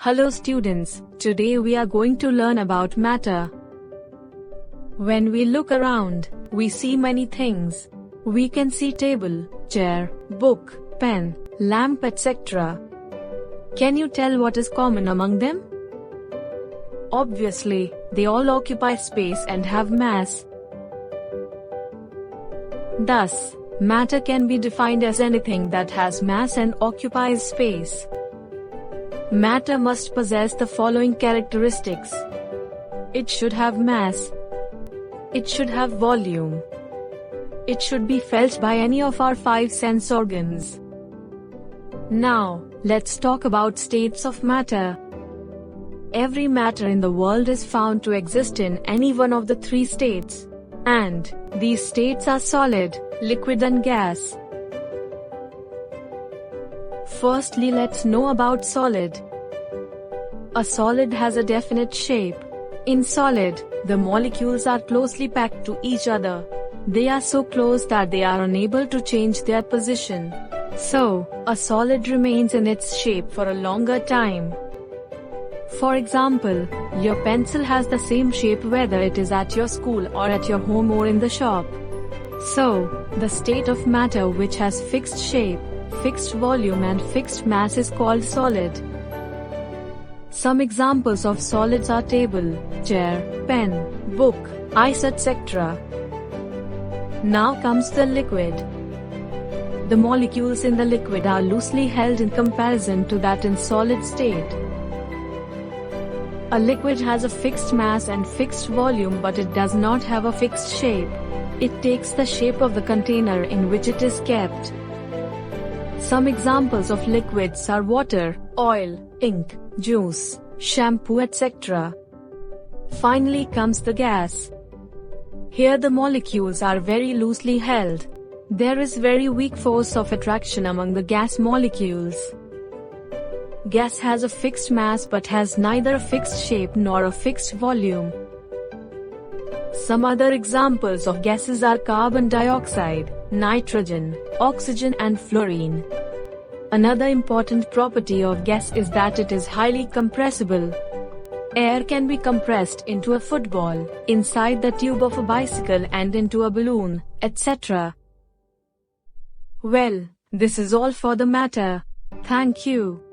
Hello students, today we are going to learn about matter. When we look around, we see many things. We can see table, chair, book, pen, lamp, etc. Can you tell what is common among them? Obviously, they all occupy space and have mass. Thus, matter can be defined as anything that has mass and occupies space. Matter must possess the following characteristics. It should have mass. It should have volume. It should be felt by any of our 5 sense organs. Now, let's talk about states of matter. Every matter in the world is found to exist in any one of the 3 states. And these states are solid, liquid and gas. Firstly, let's know about solid. A solid has a definite shape. In solid, the molecules are closely packed to each other. They are so close that they are unable to change their position. So, a solid remains in its shape for a longer time. For example, your pencil has the same shape whether it is at your school or at your home or in the shop. So, the state of matter which has fixed shape, fixed volume and fixed mass is called solid. Some examples of solids are table, chair, pen, book, ice, etc. Now comes the liquid. The molecules in the liquid are loosely held in comparison to that in solid state. A liquid has a fixed mass and fixed volume, but it does not have a fixed shape. It takes the shape of the container in which it is kept. Some examples of liquids are water, oil, ink, juice, shampoo, etc. Finally comes the gas. Here the molecules are very loosely held. There is very weak force of attraction among the gas molecules. Gas has a fixed mass but has neither a fixed shape nor a fixed volume. Some other examples of gases are carbon dioxide, nitrogen, oxygen and fluorine. Another important property of gas is that it is highly compressible. Air can be compressed into a football, inside the tube of a bicycle and into a balloon, etc. Well, this is all for the matter. Thank you.